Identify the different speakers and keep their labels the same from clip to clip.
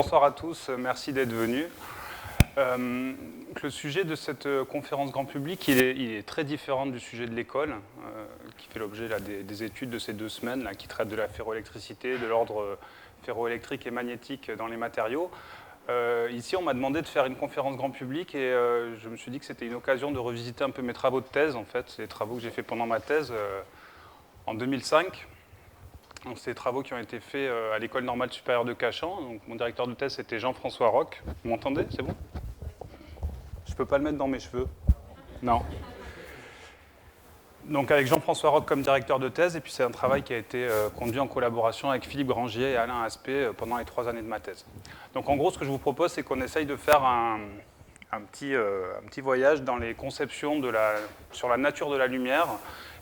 Speaker 1: Bonsoir à tous, merci d'être venus. Le sujet de cette conférence grand public, il est très différent du sujet de l'école, qui fait l'objet des études de ces 2 semaines, qui traitent de la ferroélectricité, de l'ordre ferroélectrique et magnétique dans les matériaux. Ici, on m'a demandé de faire une conférence grand public et je me suis dit que c'était une occasion de revisiter un peu mes travaux de thèse. En fait, c'est les travaux que j'ai fait pendant ma thèse en 2005. Donc, c'est des travaux qui ont été faits à l'École normale supérieure de Cachan. Donc, mon directeur de thèse, c'était Jean-François Roch. Vous m'entendez? C'est bon? Je ne peux pas le mettre dans mes cheveux. Non. Donc, avec Jean-François Roch comme directeur de thèse, et puis c'est un travail qui a été conduit en collaboration avec Philippe Grangier et Alain Aspect pendant les 3 années de ma thèse. Donc, en gros, ce que je vous propose, c'est qu'on essaye de faire un petit voyage dans les conceptions sur la nature de la lumière,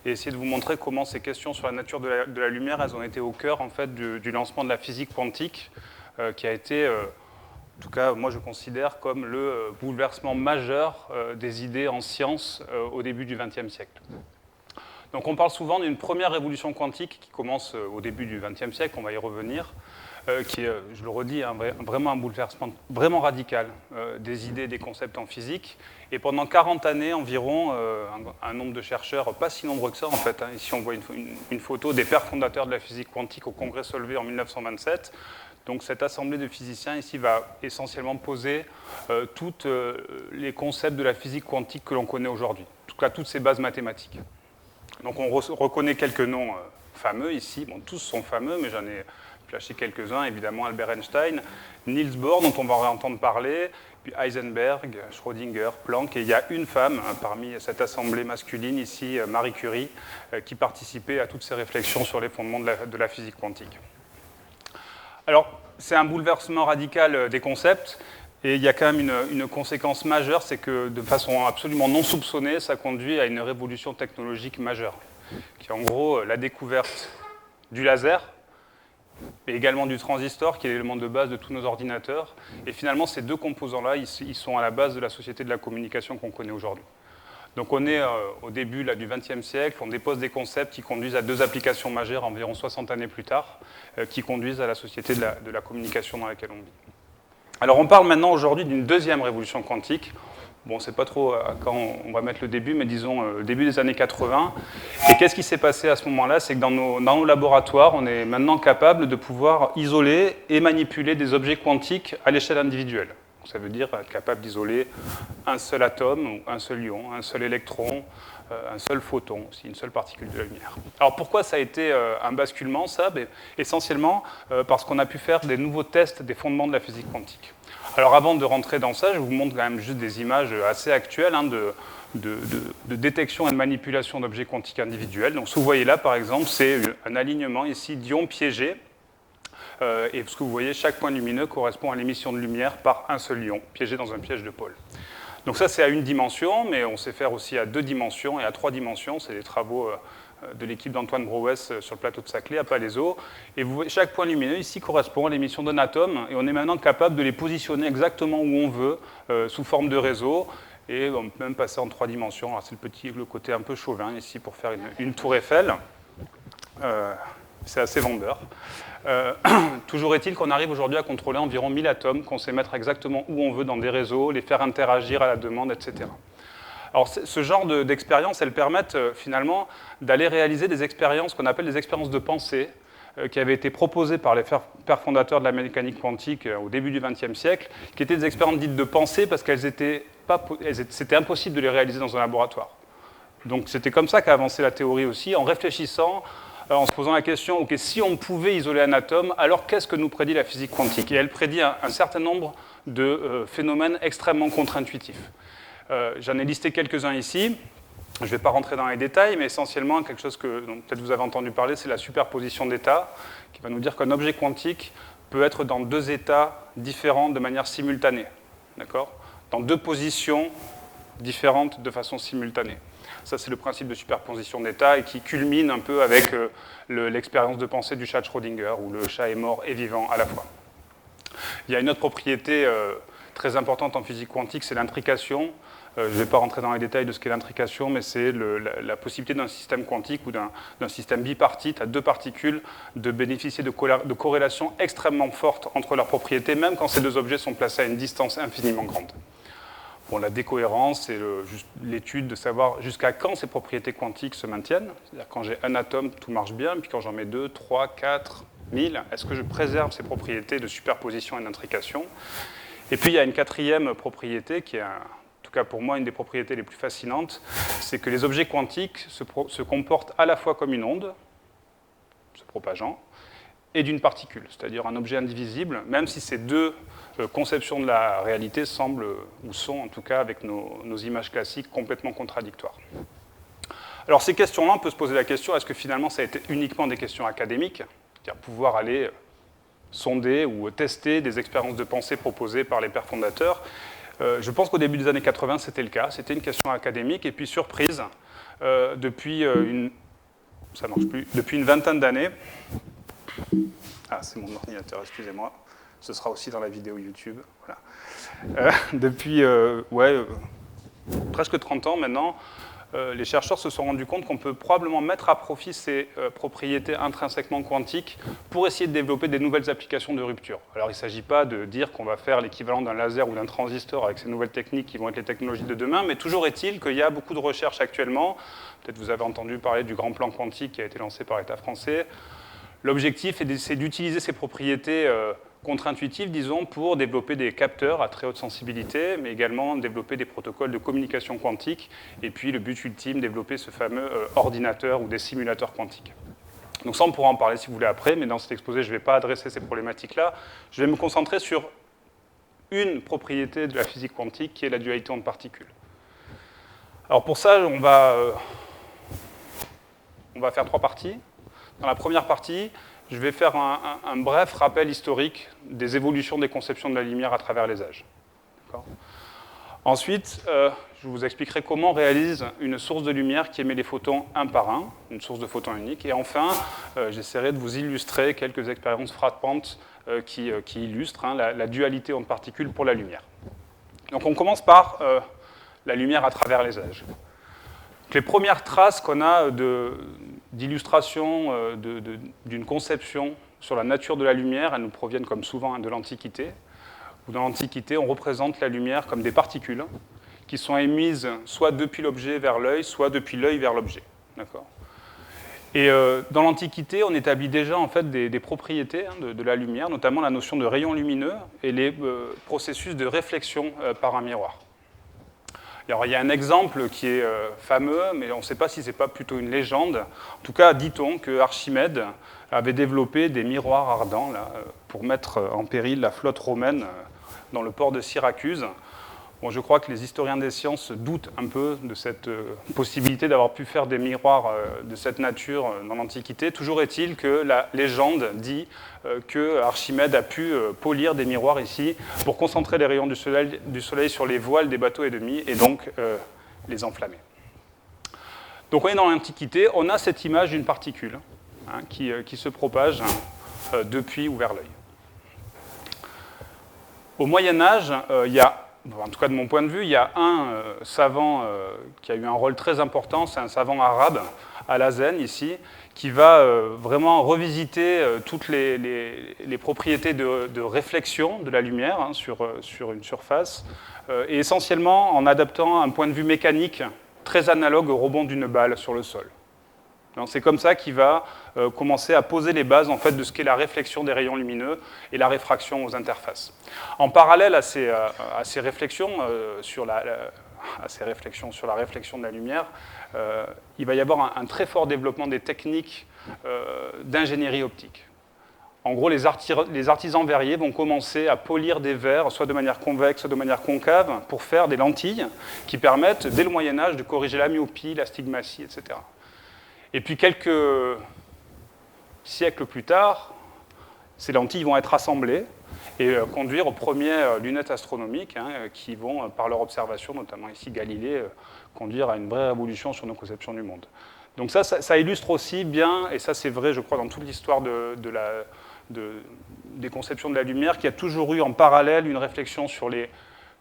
Speaker 1: et essayer de vous montrer comment ces questions sur la nature de la lumière, elles ont été au cœur en fait, du lancement de la physique quantique, qui a été, en tout cas, moi je considère comme le bouleversement majeur des idées en sciences au début du XXe siècle. Donc on parle souvent d'une première révolution quantique qui commence au début du XXe siècle, on va y revenir, qui est, je le redis, vraiment un bouleversement vraiment radical des idées et des concepts en physique. Et pendant 40 années environ, un nombre de chercheurs, pas si nombreux que ça en fait, ici on voit une photo des pères fondateurs de la physique quantique au congrès Solvay en 1927. Donc cette assemblée de physiciens ici va essentiellement poser tous les concepts de la physique quantique que l'on connaît aujourd'hui, en tout cas toutes ces bases mathématiques. Donc on reconnaît quelques noms fameux ici, bon tous sont fameux mais j'en ai flashé quelques-uns, évidemment Albert Einstein, Niels Bohr dont on va entendre parler, puis Heisenberg, Schrödinger, Planck, et il y a une femme parmi cette assemblée masculine ici, Marie Curie, qui participait à toutes ces réflexions sur les fondements de la physique quantique. Alors c'est un bouleversement radical des concepts, et il y a quand même une conséquence majeure, c'est que de façon absolument non soupçonnée, ça conduit à une révolution technologique majeure, qui est en gros la découverte du laser, mais également du transistor, qui est l'élément de base de tous nos ordinateurs. Et finalement, ces 2 composants-là, ils sont à la base de la société de la communication qu'on connaît aujourd'hui. Donc on est au début là, du XXe siècle, on dépose des concepts qui conduisent à 2 applications majeures environ 60 années plus tard, qui conduisent à la société de la communication dans laquelle on vit. Alors on parle maintenant aujourd'hui d'une 2e révolution quantique. Bon, on ne sait pas trop à quand on va mettre le début, mais disons le début des années 80. Et qu'est-ce qui s'est passé à ce moment-là? C'est que dans nos laboratoires, on est maintenant capable de pouvoir isoler et manipuler des objets quantiques à l'échelle individuelle. Donc, ça veut dire être capable d'isoler un seul atome, ou un seul ion, un seul électron, un seul photon, aussi une seule particule de la lumière. Alors pourquoi ça a été un basculement, ça? Essentiellement parce qu'on a pu faire des nouveaux tests des fondements de la physique quantique. Alors avant de rentrer dans ça, je vous montre quand même juste des images assez actuelles de détection et de manipulation d'objets quantiques individuels. Donc ce que vous voyez là, par exemple, c'est un alignement ici d'ions piégés. Et ce que vous voyez, chaque point lumineux correspond à l'émission de lumière par un seul ion, piégé dans un piège de Paul. Donc ça, c'est à 1 dimension, mais on sait faire aussi à 2 dimensions et à 3 dimensions. C'est des travaux de l'équipe d'Antoine Brouès sur le plateau de Saclay, à Palaiseau. Et vous voyez, chaque point lumineux ici correspond à l'émission d'un atome, et on est maintenant capable de les positionner exactement où on veut, sous forme de réseau, et on peut même passer en 3 dimensions. Alors c'est le côté un peu chauvin ici pour faire une tour Eiffel. C'est assez vendeur. Toujours est-il qu'on arrive aujourd'hui à contrôler environ 1000 atomes, qu'on sait mettre exactement où on veut dans des réseaux, les faire interagir à la demande, etc. Alors ce genre d'expériences, elles permettent finalement d'aller réaliser des expériences qu'on appelle des expériences de pensée, qui avaient été proposées par les pères fondateurs de la mécanique quantique au début du XXe siècle, qui étaient des expériences dites de pensée parce c'était impossible de les réaliser dans un laboratoire. Donc c'était comme ça qu'a avancé la théorie aussi, en réfléchissant, en se posant la question, ok, si on pouvait isoler un atome, alors qu'est-ce que nous prédit la physique quantique? Et elle prédit un certain nombre de phénomènes extrêmement contre-intuitifs. J'en ai listé quelques-uns ici. Je ne vais pas rentrer dans les détails, mais essentiellement, quelque chose dont peut-être vous avez entendu parler, c'est la superposition d'états, qui va nous dire qu'un objet quantique peut être dans 2 états différents de manière simultanée. D'accord? Dans 2 positions différentes de façon simultanée. Ça, c'est le principe de superposition d'états et qui culmine un peu avec l'expérience de pensée du chat de Schrödinger, où le chat est mort et vivant à la fois. Il y a une autre propriété très importante en physique quantique, c'est l'intrication. Je ne vais pas rentrer dans les détails de ce qu'est l'intrication, mais c'est la possibilité d'un système quantique ou d'un système bipartite à deux particules de bénéficier de corrélations extrêmement fortes entre leurs propriétés, même quand ces deux objets sont placés à une distance infiniment grande. Bon, la décohérence, c'est l'étude de savoir jusqu'à quand ces propriétés quantiques se maintiennent. C'est-à-dire quand j'ai un atome, tout marche bien, puis quand j'en mets 2, 3, 4, 1000, est-ce que je préserve ces propriétés de superposition et d'intrication? Et puis il y a une quatrième propriété qui est, en tout cas pour moi, une des propriétés les plus fascinantes, c'est que les objets quantiques se comportent à la fois comme une onde, se propageant, et d'une particule, c'est-à-dire un objet indivisible, même si ces deux conceptions de la réalité semblent, ou sont en tout cas avec nos images classiques, complètement contradictoires. Alors ces questions-là, on peut se poser la question, est-ce que finalement ça a été uniquement des questions académiques, c'est-à-dire pouvoir aller sonder ou tester des expériences de pensée proposées par les pères fondateurs? Je pense qu'au début des années 80, c'était le cas, c'était une question académique, et puis surprise, depuis une vingtaine d'années, c'est mon ordinateur, excusez-moi. Ce sera aussi dans la vidéo YouTube. Voilà. Depuis presque 30 ans maintenant, les chercheurs se sont rendus compte qu'on peut probablement mettre à profit ces propriétés intrinsèquement quantiques pour essayer de développer des nouvelles applications de rupture. Alors il ne s'agit pas de dire qu'on va faire l'équivalent d'un laser ou d'un transistor avec ces nouvelles techniques qui vont être les technologies de demain, mais toujours est-il qu'il y a beaucoup de recherches actuellement. Peut-être vous avez entendu parler du grand plan quantique qui a été lancé par l'État français. L'objectif, c'est d'utiliser ces propriétés contre-intuitives, disons, pour développer des capteurs à très haute sensibilité, mais également développer des protocoles de communication quantique, et puis le but ultime, développer ce fameux ordinateur ou des simulateurs quantiques. Donc ça, on pourra en parler si vous voulez après, mais dans cet exposé, je ne vais pas adresser ces problématiques-là. Je vais me concentrer sur une propriété de la physique quantique, qui est la dualité onde-particule. Alors pour ça, on va faire trois parties. Dans la première partie, je vais faire un bref rappel historique des évolutions des conceptions de la lumière à travers les âges. Ensuite, je vous expliquerai comment on réalise une source de lumière qui émet les photons un par un, une source de photons unique. Et enfin, j'essaierai de vous illustrer quelques expériences frappantes qui illustrent la dualité onde-particule pour la lumière. Donc on commence par la lumière à travers les âges. Donc, les premières traces qu'on a d'illustration d'une conception sur la nature de la lumière, elles nous proviennent comme souvent de l'Antiquité. Dans l'Antiquité, on représente la lumière comme des particules qui sont émises soit depuis l'objet vers l'œil, soit depuis l'œil vers l'objet. D'accord ? Et dans l'Antiquité, on établit déjà en fait des propriétés de la lumière, notamment la notion de rayon lumineux et les processus de réflexion par un miroir. Alors, il y a un exemple qui est fameux, mais on ne sait pas si ce n'est pas plutôt une légende. En tout cas, dit-on que Archimède avait développé des miroirs ardents là, pour mettre en péril la flotte romaine dans le port de Syracuse. Bon, je crois que les historiens des sciences doutent un peu de cette possibilité d'avoir pu faire des miroirs de cette nature dans l'Antiquité. Toujours est-il que la légende dit que Archimède a pu polir des miroirs ici pour concentrer les rayons du soleil sur les voiles des bateaux ennemis et donc les enflammer. Donc on est dans l'Antiquité, on a cette image d'une particule qui se propage depuis ou vers l'œil. Au Moyen-Âge, il y a, en tout cas de mon point de vue, il y a un savant qui a eu un rôle très important, c'est un savant arabe, Al-Hazen ici, qui va vraiment revisiter toutes les propriétés de réflexion de la lumière sur une surface, et essentiellement en adaptant un point de vue mécanique très analogue au rebond d'une balle sur le sol. C'est comme ça qu'il va commencer à poser les bases en fait, de ce qu'est la réflexion des rayons lumineux et la réfraction aux interfaces. En parallèle à ces réflexions sur la réflexion de la lumière, il va y avoir un très fort développement des techniques d'ingénierie optique. En gros, les artisans verriers vont commencer à polir des verres, soit de manière convexe, soit de manière concave, pour faire des lentilles qui permettent, dès le Moyen-Âge, de corriger la myopie, l'astigmatie, etc. Et puis quelques siècles plus tard, ces lentilles vont être assemblées et conduire aux premières lunettes astronomiques qui vont, par leur observation, notamment ici Galilée, conduire à une vraie révolution sur nos conceptions du monde. Donc ça illustre aussi bien, et ça c'est vrai je crois dans toute l'histoire des conceptions de la lumière, qu'il y a toujours eu en parallèle une réflexion sur les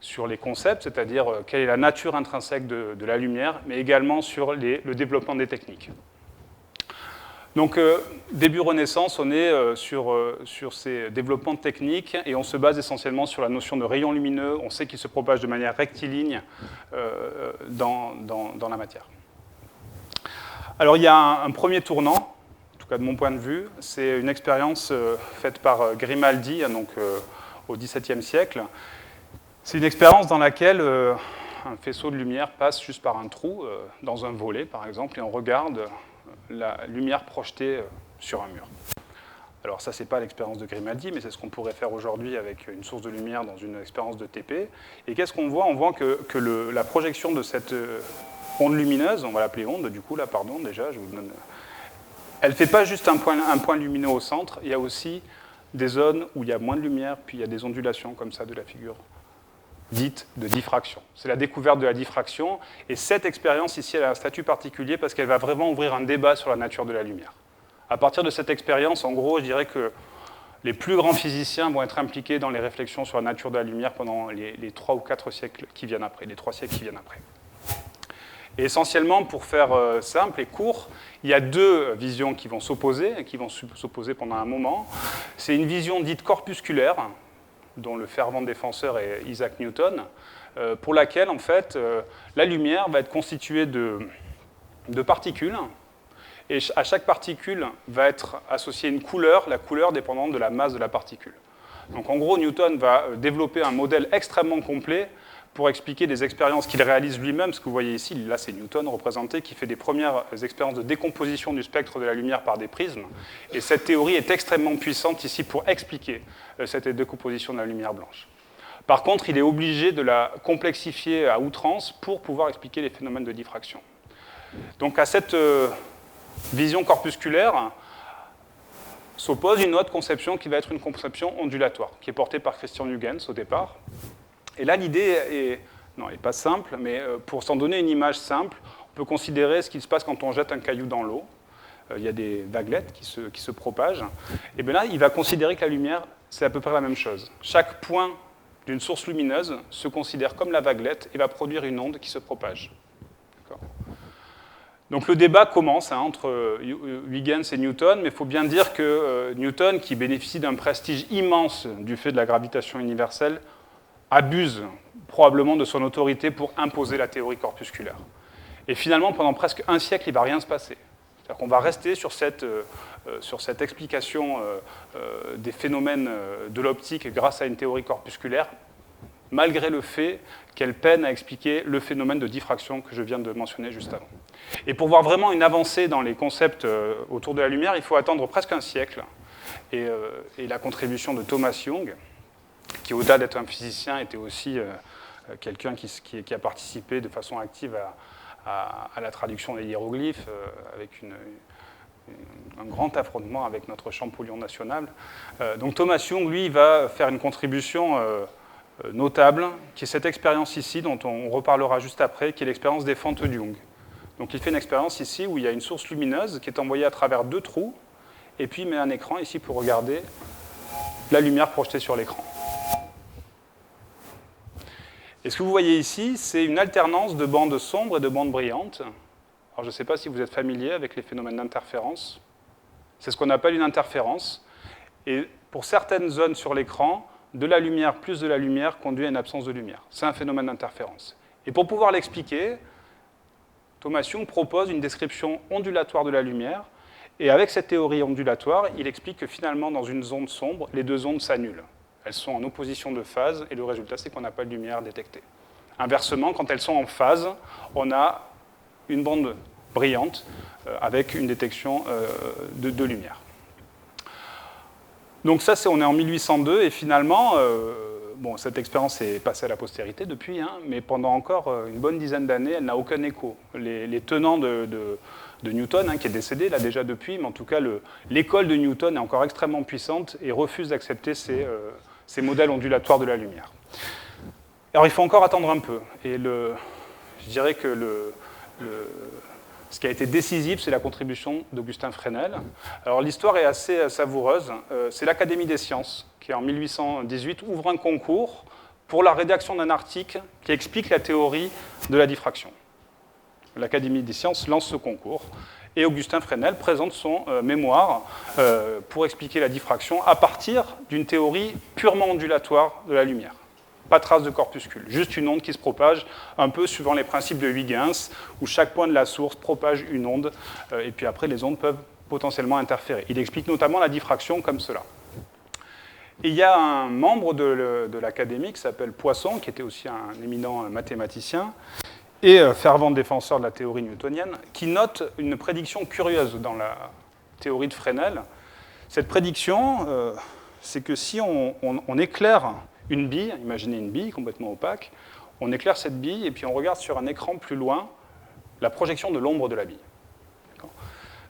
Speaker 1: sur les concepts, c'est-à-dire quelle est la nature intrinsèque de la lumière, mais également sur le développement des techniques. Donc, début Renaissance, on est sur ces développements techniques et on se base essentiellement sur la notion de rayon lumineux. On sait qu'il se propage de manière rectiligne dans la matière. Alors, il y a un premier tournant, en tout cas de mon point de vue, c'est une expérience faite par Grimaldi, donc, au XVIIe siècle. C'est une expérience dans laquelle un faisceau de lumière passe juste par un trou, dans un volet par exemple, et on regarde la lumière projetée sur un mur. Alors ça, c'est pas l'expérience de Grimaldi, mais c'est ce qu'on pourrait faire aujourd'hui avec une source de lumière dans une expérience de TP. Et qu'est-ce qu'on voit? On voit que la projection de cette onde lumineuse, on va l'appeler onde, du coup, là, pardon, déjà, je vous donne... Elle ne fait pas juste un point lumineux au centre, il y a aussi des zones où il y a moins de lumière, puis il y a des ondulations comme ça de la figure dite de diffraction. C'est la découverte de la diffraction, et cette expérience ici, elle a un statut particulier parce qu'elle va vraiment ouvrir un débat sur la nature de la lumière. À partir de cette expérience, en gros, je dirais que les plus grands physiciens vont être impliqués dans les réflexions sur la nature de la lumière pendant les 3 ou 4 siècles qui viennent après, les 3 siècles qui viennent après. Et essentiellement, pour faire simple et court, il y a 2 visions qui vont s'opposer, et qui vont s'opposer pendant un moment. C'est une vision dite corpusculaire, dont le fervent défenseur est Isaac Newton, pour laquelle, en fait, la lumière va être constituée de particules, et à chaque particule va être associée une couleur, la couleur dépendant de la masse de la particule. Donc, en gros, Newton va développer un modèle extrêmement complet pour expliquer des expériences qu'il réalise lui-même. Ce que vous voyez ici, là, c'est Newton représenté, qui fait des premières expériences de décomposition du spectre de la lumière par des prismes. Et cette théorie est extrêmement puissante ici pour expliquer cette décomposition de la lumière blanche. Par contre, il est obligé de la complexifier à outrance pour pouvoir expliquer les phénomènes de diffraction. Donc, à cette vision corpusculaire s'oppose une autre conception qui va être une conception ondulatoire, qui est portée par Christian Huygens au départ. Et là, l'idée n'est pas simple, mais pour s'en donner une image simple, on peut considérer ce qui se passe quand on jette un caillou dans l'eau. Il y a des vaguelettes qui se propagent. Et bien là, il va considérer que la lumière, c'est à peu près la même chose. Chaque point d'une source lumineuse se considère comme la vaguelette et va produire une onde qui se propage. Donc le débat commence entre Huygens et Newton, mais il faut bien dire que Newton, qui bénéficie d'un prestige immense du fait de la gravitation universelle, abuse probablement de son autorité pour imposer la théorie corpusculaire. Et finalement, pendant presque un siècle, il ne va rien se passer. C'est-à-dire qu'on va rester sur cette explication des phénomènes de l'optique grâce à une théorie corpusculaire, malgré le fait qu'elle peine à expliquer le phénomène de diffraction que je viens de mentionner juste avant. Et pour voir vraiment une avancée dans les concepts autour de la lumière, il faut attendre presque un siècle. Et la contribution de Thomas Young, qui, au-delà d'être un physicien, était aussi quelqu'un qui a participé de façon active à la traduction des hiéroglyphes, avec un grand affrontement avec notre Champollion national. Donc Thomas Young, lui, va faire une contribution notable, qui est cette expérience ici, dont on reparlera juste après, qui est l'expérience des fentes de Young. Donc il fait une expérience ici où il y a une source lumineuse qui est envoyée à travers 2 trous, et puis il met un écran ici pour regarder la lumière projetée sur l'écran. Et ce que vous voyez ici, c'est une alternance de bandes sombres et de bandes brillantes. Alors je ne sais pas si vous êtes familier avec les phénomènes d'interférence. C'est ce qu'on appelle une interférence. Et pour certaines zones sur l'écran, de la lumière plus de la lumière conduit à une absence de lumière. C'est un phénomène d'interférence. Et pour pouvoir l'expliquer, Thomas Young propose une description ondulatoire de la lumière. Et avec cette théorie ondulatoire, il explique que finalement, dans une zone sombre, les 2 ondes s'annulent. Elles sont en opposition de phase, et le résultat, c'est qu'on n'a pas de lumière détectée. Inversement, quand elles sont en phase, on a une bande brillante avec une détection de lumière. Donc ça, on est en 1802, et finalement, cette expérience est passée à la postérité depuis, mais pendant encore une bonne dizaine d'années, elle n'a aucun écho. Les tenants de Newton, qui est décédé là déjà depuis, mais en tout cas, l'école de Newton est encore extrêmement puissante et refuse d'accepter ces modèles ondulatoires de la lumière. Alors il faut encore attendre un peu, et je dirais que ce qui a été décisif, c'est la contribution d'Augustin Fresnel. Alors l'histoire est assez savoureuse. C'est l'Académie des sciences qui, en 1818, ouvre un concours pour la rédaction d'un article qui explique la théorie de la diffraction. L'Académie des sciences lance ce concours et Augustin Fresnel présente son mémoire pour expliquer la diffraction à partir d'une théorie purement ondulatoire de la lumière. Pas de trace de corpuscule, juste une onde qui se propage, un peu suivant les principes de Huygens, où chaque point de la source propage une onde, et puis après les ondes peuvent potentiellement interférer. Il explique notamment la diffraction comme cela. Et il y a un membre de l'Académie qui s'appelle Poisson, qui était aussi un éminent mathématicien, et fervent défenseur de la théorie newtonienne, qui note une prédiction curieuse dans la théorie de Fresnel. Cette prédiction, c'est que si on éclaire une bille, imaginez une bille complètement opaque, on éclaire cette bille et puis on regarde sur un écran plus loin la projection de l'ombre de la bille.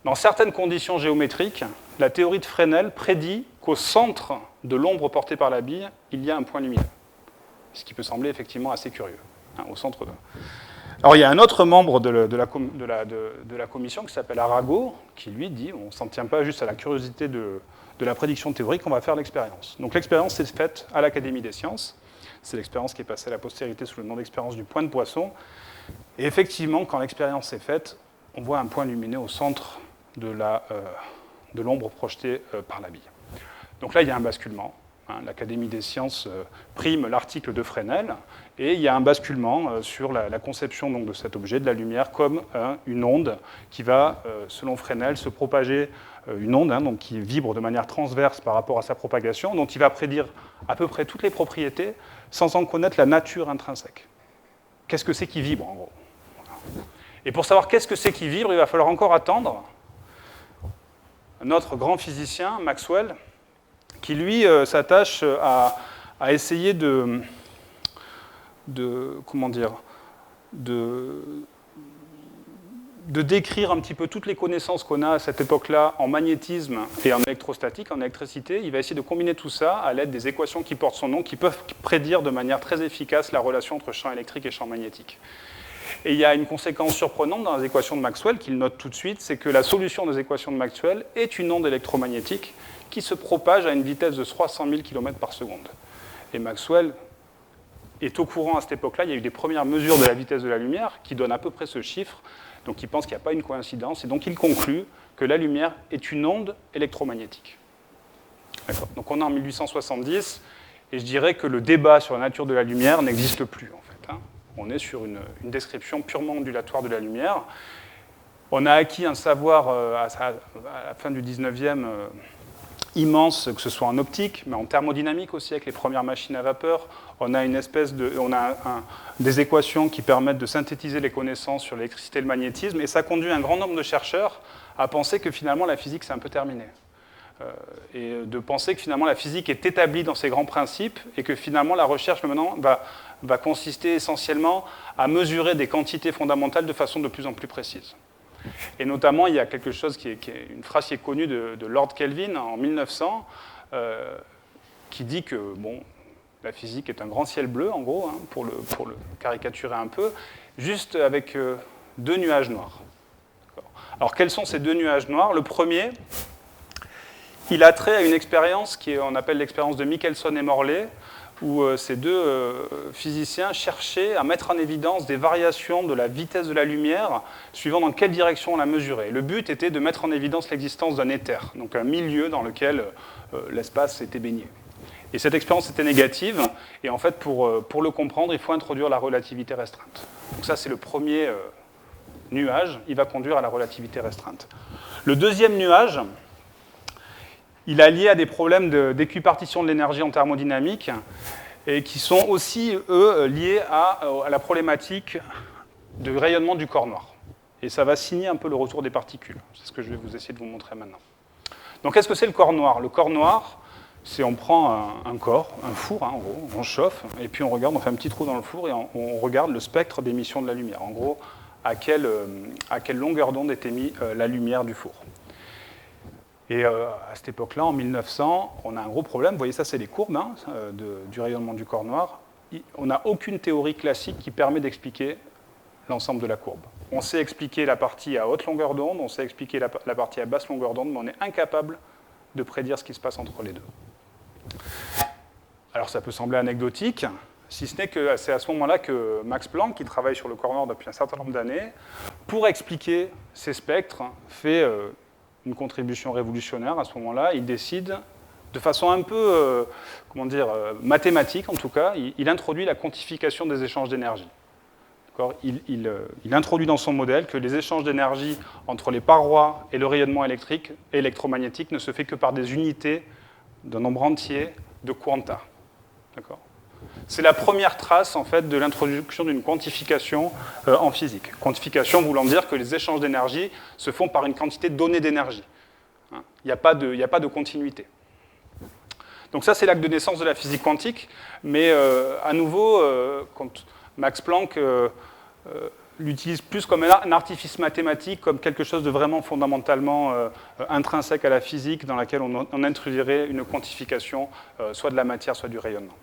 Speaker 1: Dans certaines conditions géométriques, la théorie de Fresnel prédit qu'au centre de l'ombre portée par la bille, il y a un point lumineux. Ce qui peut sembler effectivement assez curieux. Au centre de... Alors il y a un autre membre de la commission qui s'appelle Arago, qui lui dit on ne s'en tient pas juste à la curiosité de la prédiction théorique, on va faire l'expérience. Donc l'expérience est faite à l'Académie des sciences. C'est l'expérience qui est passée à la postérité sous le nom d'expérience du point de Poisson. Et effectivement, quand l'expérience est faite, on voit un point lumineux au centre de l'ombre projetée par la bille. Donc là, il y a un basculement. L'Académie des sciences prime l'article de Fresnel, et il y a un basculement sur la conception donc, de cet objet, de la lumière, comme une onde qui va, selon Fresnel, se propager, une onde donc, qui vibre de manière transverse par rapport à sa propagation, dont il va prédire à peu près toutes les propriétés sans en connaître la nature intrinsèque. Qu'est-ce que c'est qui vibre, en gros? Et pour savoir qu'est-ce que c'est qui vibre, il va falloir encore attendre notre grand physicien, Maxwell, qui lui s'attache à essayer de décrire un petit peu toutes les connaissances qu'on a à cette époque-là en magnétisme et en électrostatique, en électricité. Il va essayer de combiner tout ça à l'aide des équations qui portent son nom, qui peuvent prédire de manière très efficace la relation entre champ électrique et champ magnétique. Et il y a une conséquence surprenante dans les équations de Maxwell, qu'il note tout de suite, c'est que la solution des équations de Maxwell est une onde électromagnétique qui se propage à une vitesse de 300 000 km par seconde. Et Maxwell est au courant à cette époque-là, il y a eu des premières mesures de la vitesse de la lumière qui donnent à peu près ce chiffre, donc il pense qu'il n'y a pas une coïncidence, et donc il conclut que la lumière est une onde électromagnétique. D'accord. Donc on est en 1870, et je dirais que le débat sur la nature de la lumière n'existe plus, en fait. On est sur une description purement ondulatoire de la lumière. On a acquis un savoir à la fin du 19e immense, que ce soit en optique, mais en thermodynamique aussi, avec les premières machines à vapeur. On a des équations qui permettent de synthétiser les connaissances sur l'électricité et le magnétisme, et ça conduit un grand nombre de chercheurs à penser que finalement la physique c'est un peu terminé. Et de penser que finalement la physique est établie dans ses grands principes, et que finalement la recherche maintenant va consister essentiellement à mesurer des quantités fondamentales de façon de plus en plus précise. Et notamment, il y a quelque chose une phrase qui est connue de Lord Kelvin en 1900, qui dit que la physique est un grand ciel bleu, en gros, pour le caricaturer un peu, juste avec deux nuages noirs. Alors, quels sont ces deux nuages noirs? Le premier, il a trait à une expérience qu'on appelle l'expérience de Michelson et Morley, où ces deux physiciens cherchaient à mettre en évidence des variations de la vitesse de la lumière suivant dans quelle direction on la mesurait. Le but était de mettre en évidence l'existence d'un éther, donc un milieu dans lequel l'espace était baigné. Et cette expérience était négative, et en fait, pour le comprendre, il faut introduire la relativité restreinte. Donc ça, c'est le premier nuage, il va conduire à la relativité restreinte. Le deuxième nuage, il a lié à des problèmes d'équipartition de l'énergie en thermodynamique et qui sont aussi, eux, liés à la problématique du rayonnement du corps noir. Et ça va signer un peu le retour des particules. C'est ce que je vais vous essayer de vous montrer maintenant. Donc, qu'est-ce que c'est le corps noir? Le corps noir, c'est on prend un corps, un four, en gros, on chauffe, et puis on regarde, on fait un petit trou dans le four et on regarde le spectre d'émission de la lumière. En gros, à quelle longueur d'onde est émise la lumière du four. Et à cette époque-là, en 1900, on a un gros problème. Vous voyez, ça, c'est les courbes du rayonnement du corps noir. On n'a aucune théorie classique qui permet d'expliquer l'ensemble de la courbe. On sait expliquer la partie à haute longueur d'onde, on sait expliquer la partie à basse longueur d'onde, mais on est incapable de prédire ce qui se passe entre les deux. Alors, ça peut sembler anecdotique. si ce n'est que c'est à ce moment-là que Max Planck, qui travaille sur le corps noir depuis un certain nombre d'années, pour expliquer ces spectres, fait une contribution révolutionnaire. À ce moment-là, il décide, de façon un peu, mathématique en tout cas, il introduit la quantification des échanges d'énergie. Il introduit dans son modèle que les échanges d'énergie entre les parois et le rayonnement électrique et électromagnétique ne se fait que par des unités d'un nombre entier de quanta. C'est la première trace en fait, de l'introduction d'une quantification en physique. Quantification voulant dire que les échanges d'énergie se font par une quantité donnée d'énergie. Il n'y a pas de continuité. Donc ça, c'est l'acte de naissance de la physique quantique, mais à nouveau, quand Max Planck l'utilise plus comme un artifice mathématique, comme quelque chose de vraiment fondamentalement intrinsèque à la physique, dans laquelle on introduirait une quantification soit de la matière, soit du rayonnement.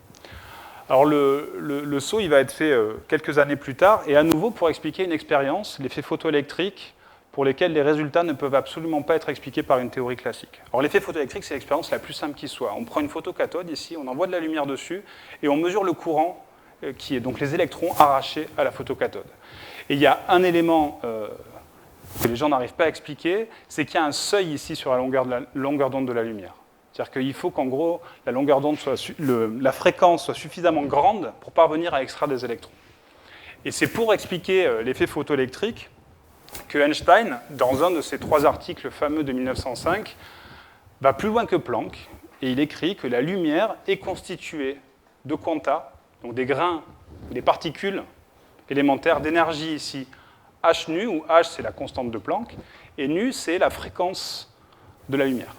Speaker 1: Alors le saut, il va être fait quelques années plus tard, et à nouveau pour expliquer une expérience, l'effet photoélectrique, pour lesquels les résultats ne peuvent absolument pas être expliqués par une théorie classique. Alors l'effet photoélectrique, c'est l'expérience la plus simple qui soit. On prend une photocathode ici, on envoie de la lumière dessus, et on mesure le courant qui est donc les électrons arrachés à la photocathode. Et il y a un élément que les gens n'arrivent pas à expliquer, c'est qu'il y a un seuil ici sur la longueur d'onde de la lumière. C'est-à-dire qu'il faut qu'en gros, la longueur d'onde la fréquence soit suffisamment grande pour parvenir à extraire des électrons. Et c'est pour expliquer l'effet photoélectrique que Einstein, dans un de ses 3 articles fameux de 1905, va plus loin que Planck, et il écrit que la lumière est constituée de quanta, donc des grains, des particules élémentaires d'énergie ici, h nu, où h c'est la constante de Planck, et nu c'est la fréquence de la lumière.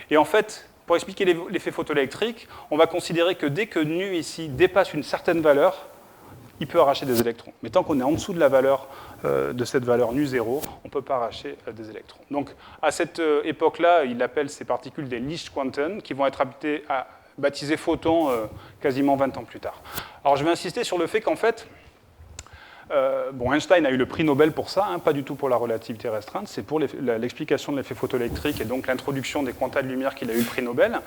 Speaker 1: Et en fait, pour expliquer l'effet photoélectrique, on va considérer que dès que nu ici dépasse une certaine valeur, il peut arracher des électrons. Mais tant qu'on est en dessous de la valeur de cette valeur nu 0, on ne peut pas arracher des électrons. Donc à cette époque-là, il appelle ces particules des Lichtquanten, qui vont être baptisées photons quasiment 20 ans plus tard. Alors je vais insister sur le fait qu'en fait, Einstein a eu le prix Nobel pour ça, pas du tout pour la relativité restreinte, c'est pour l'explication de l'effet photoélectrique et donc l'introduction des quantas de lumière qu'il a eu le prix Nobel.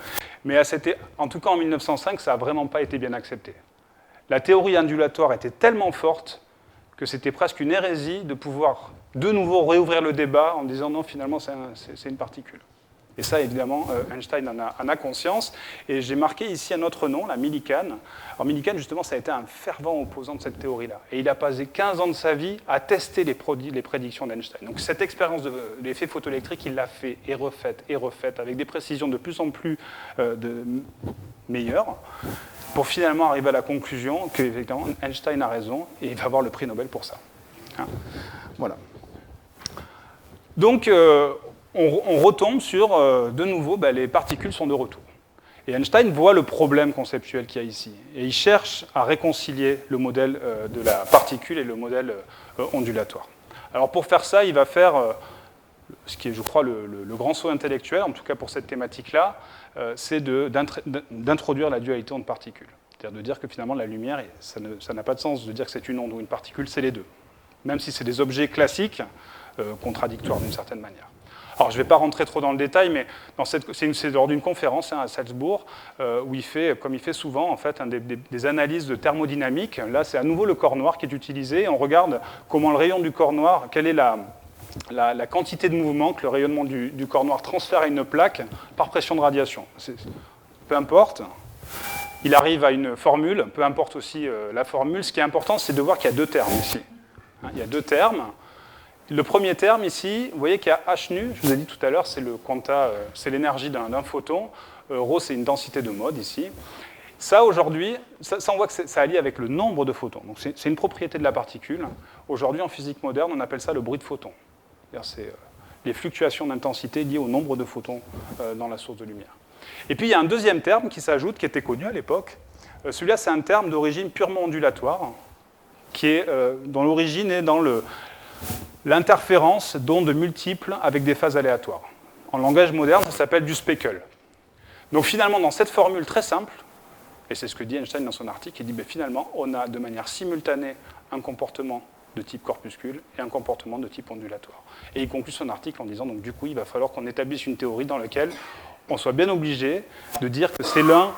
Speaker 1: Mais en tout cas en 1905, ça n'a vraiment pas été bien accepté. La théorie ondulatoire était tellement forte que c'était presque une hérésie de pouvoir de nouveau réouvrir le débat en disant non, finalement c'est une particule. Et ça, évidemment, Einstein en a conscience. Et j'ai marqué ici un autre nom, la Millikan. Alors Millikan, justement, ça a été un fervent opposant de cette théorie-là. Et il a passé 15 ans de sa vie à tester les prédictions d'Einstein. Donc cette expérience de l'effet photoélectrique, il l'a fait et refaite, avec des précisions de plus en plus meilleures, pour finalement arriver à la conclusion qu'effectivement, Einstein a raison et il va avoir le prix Nobel pour ça. Voilà. Donc, on retombe sur, de nouveau, les particules sont de retour. Et Einstein voit le problème conceptuel qu'il y a ici. Et il cherche à réconcilier le modèle de la particule et le modèle ondulatoire. Alors pour faire ça, il va faire ce qui est, je crois, le grand saut intellectuel, en tout cas pour cette thématique-là, c'est d'introduire la dualité onde-particule. C'est-à-dire de dire que finalement la lumière, ça n'a pas de sens de dire que c'est une onde ou une particule, c'est les deux. Même si c'est des objets classiques, contradictoires d'une certaine manière. Alors, je ne vais pas rentrer trop dans le détail, mais c'est lors d'une conférence à Salzbourg où il fait, comme il fait souvent, en fait, des analyses de thermodynamique. Là, c'est à nouveau le corps noir qui est utilisé. On regarde comment le rayon du corps noir, quelle est la quantité de mouvement que le rayonnement du corps noir transfère à une plaque par pression de radiation. Peu importe. Il arrive à une formule, peu importe aussi la formule. Ce qui est important, c'est de voir qu'il y a 2 termes ici. Il y a 2 termes. Le premier terme ici, vous voyez qu'il y a h nu, je vous ai dit tout à l'heure, c'est le quanta, c'est l'énergie d'un photon. Rho, c'est une densité de mode ici. Ça, aujourd'hui, ça on voit que ça allie avec le nombre de photons. Donc c'est une propriété de la particule. Aujourd'hui, en physique moderne, on appelle ça le bruit de photons. C'est les fluctuations d'intensité liées au nombre de photons dans la source de lumière. Et puis, il y a un deuxième terme qui s'ajoute, qui était connu à l'époque. Celui-là, c'est un terme d'origine purement ondulatoire, dont l'origine est dans l'interférence d'ondes multiples avec des phases aléatoires. En langage moderne, ça s'appelle du speckle. Donc finalement, dans cette formule très simple, et c'est ce que dit Einstein dans son article, il dit finalement, on a de manière simultanée un comportement de type corpuscule et un comportement de type ondulatoire. Et il conclut son article en disant, donc du coup, il va falloir qu'on établisse une théorie dans laquelle on soit bien obligé de dire que c'est l'un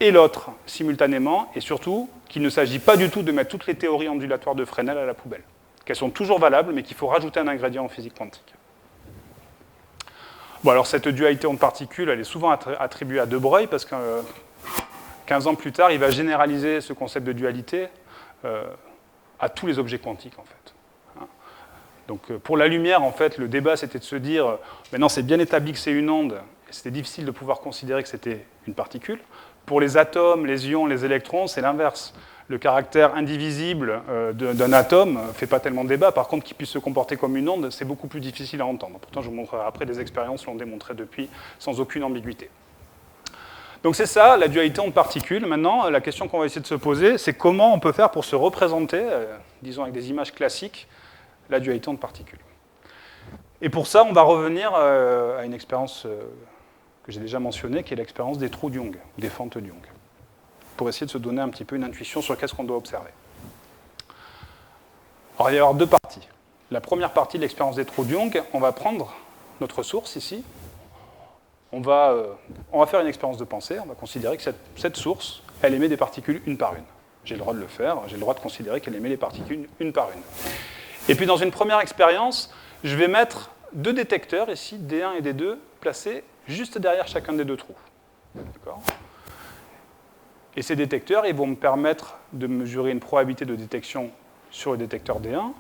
Speaker 1: et l'autre simultanément, et surtout qu'il ne s'agit pas du tout de mettre toutes les théories ondulatoires de Fresnel à la poubelle, qu'elles sont toujours valables, mais qu'il faut rajouter un ingrédient en physique quantique. Bon, alors cette dualité onde-particule, elle est souvent attribuée à De Broglie, parce que 15 ans plus tard, il va généraliser ce concept de dualité à tous les objets quantiques, en fait. Donc pour la lumière, en fait, le débat, c'était de se dire, maintenant c'est bien établi que c'est une onde, et c'était difficile de pouvoir considérer que c'était une particule. Pour les atomes, les ions, les électrons, c'est l'inverse. Le caractère indivisible d'un atome ne fait pas tellement de débat. Par contre, qu'il puisse se comporter comme une onde, c'est beaucoup plus difficile à entendre. Pourtant, je vous montrerai après, des expériences l'ont démontré depuis, sans aucune ambiguïté. Donc c'est ça, la dualité onde-particule. Maintenant, la question qu'on va essayer de se poser, c'est comment on peut faire pour se représenter, disons avec des images classiques, la dualité onde-particule. Et pour ça, on va revenir à une expérience que j'ai déjà mentionnée, qui est l'expérience des trous de Young, des fentes de Young, pour essayer de se donner un petit peu une intuition sur qu'est-ce qu'on doit observer. Alors, il va y avoir deux parties. La première partie de l'expérience des trous de Young, on va prendre notre source ici, on va faire une expérience de pensée, on va considérer que cette source, elle émet des particules une par une. J'ai le droit de le faire, j'ai le droit de considérer qu'elle émet les particules une par une. Et puis dans une première expérience, je vais mettre deux détecteurs, ici, D1 et D2, placés juste derrière chacun des deux trous. D'accord ? Et ces détecteurs, ils vont me permettre de mesurer une probabilité de détection sur le détecteur D1,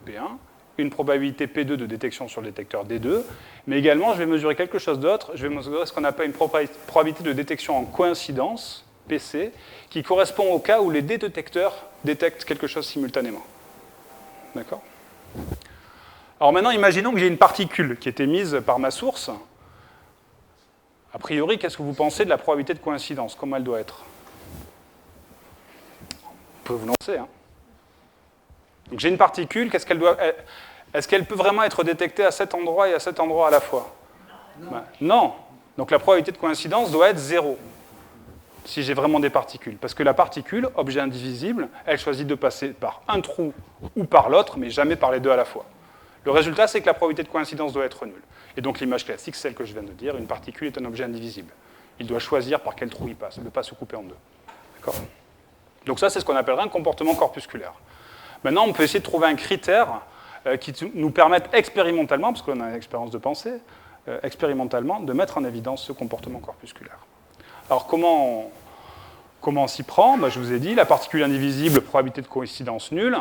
Speaker 1: P1, une probabilité P2 de détection sur le détecteur D2, mais également, je vais mesurer quelque chose d'autre, je vais mesurer ce qu'on appelle une probabilité de détection en coïncidence, PC, qui correspond au cas où les deux détecteurs détectent quelque chose simultanément. D'accord ? Alors maintenant, imaginons que j'ai une particule qui est émise par ma source. A priori, qu'est-ce que vous pensez de la probabilité de coïncidence? Comment elle doit être? Vous pouvez vous lancer. Hein. Donc j'ai une particule, qu'est-ce qu'elle doit... Est-ce qu'elle peut vraiment être détectée à cet endroit et à cet endroit à la fois? Non. Non. Donc la probabilité de coïncidence doit être 0, si j'ai vraiment des particules. Parce que la particule, objet indivisible, elle choisit de passer par un trou ou par l'autre, mais jamais par les deux à la fois. Le résultat, c'est que la probabilité de coïncidence doit être nulle. Et donc l'image classique, c'est celle que je viens de dire, une particule est un objet indivisible. Il doit choisir par quel trou il passe, il ne peut pas se couper en deux. D'accord ? Donc ça, c'est ce qu'on appellerait un comportement corpusculaire. Maintenant, on peut essayer de trouver un critère qui nous permette expérimentalement, parce qu'on a une expérience de pensée, expérimentalement, de mettre en évidence ce comportement corpusculaire. Alors comment on s'y prend? Je vous ai dit, la particule indivisible, probabilité de coïncidence nulle.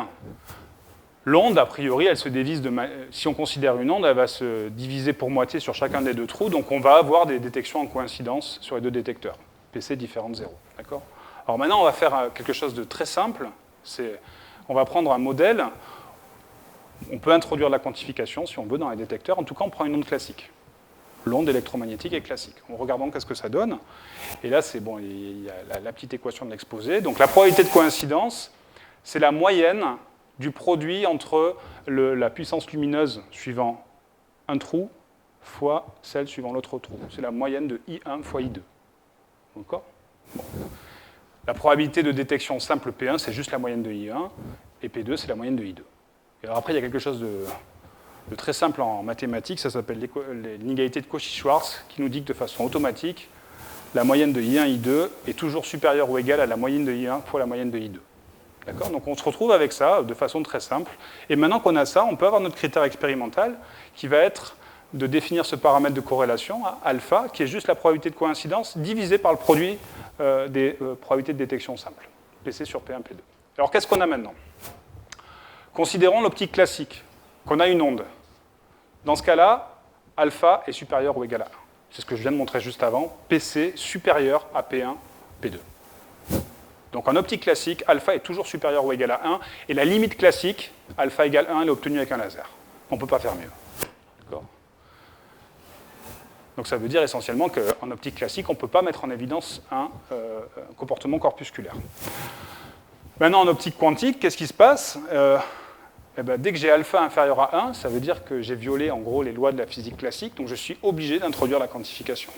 Speaker 1: L'onde, a priori, elle se divise si on considère une onde, elle va se diviser pour moitié sur chacun des deux trous, donc on va avoir des détections en coïncidence sur les deux détecteurs, PC différent de 0. D'accord ? Alors maintenant, on va faire quelque chose de très simple, on va prendre un modèle, on peut introduire la quantification si on veut dans les détecteurs, en tout cas on prend une onde classique. L'onde électromagnétique est classique. En regardant qu'est-ce que ça donne, et là c'est bon, il y a la petite équation de l'exposé, donc la probabilité de coïncidence, c'est la moyenne du produit entre la puissance lumineuse suivant un trou fois celle suivant l'autre trou. C'est la moyenne de I1 fois I2. D'accord ? Bon. La probabilité de détection simple P1, c'est juste la moyenne de I1, et P2, c'est la moyenne de I2. Et alors après, il y a quelque chose de très simple en mathématiques, ça s'appelle l'inégalité de Cauchy-Schwarz, qui nous dit que de façon automatique, la moyenne de I1, I2 est toujours supérieure ou égale à la moyenne de I1 fois la moyenne de I2. D'accord ? Donc on se retrouve avec ça de façon très simple. Et maintenant qu'on a ça, on peut avoir notre critère expérimental qui va être de définir ce paramètre de corrélation, alpha, qui est juste la probabilité de coïncidence divisée par le produit des probabilités de détection simple, PC sur P1, P2. Alors qu'est-ce qu'on a maintenant? Considérons l'optique classique, qu'on a une onde. Dans ce cas-là, alpha est supérieur ou égal à 1. C'est ce que je viens de montrer juste avant, PC supérieur à P1, P2. Donc en optique classique, alpha est toujours supérieur ou égal à 1, et la limite classique, alpha égale 1, elle est obtenue avec un laser. On ne peut pas faire mieux. D'accord ? Donc ça veut dire essentiellement qu'en optique classique, on ne peut pas mettre en évidence un comportement corpusculaire. Maintenant, en optique quantique, qu'est-ce qui se passe? Dès que j'ai alpha inférieur à 1, ça veut dire que j'ai violé en gros les lois de la physique classique, donc je suis obligé d'introduire la quantification.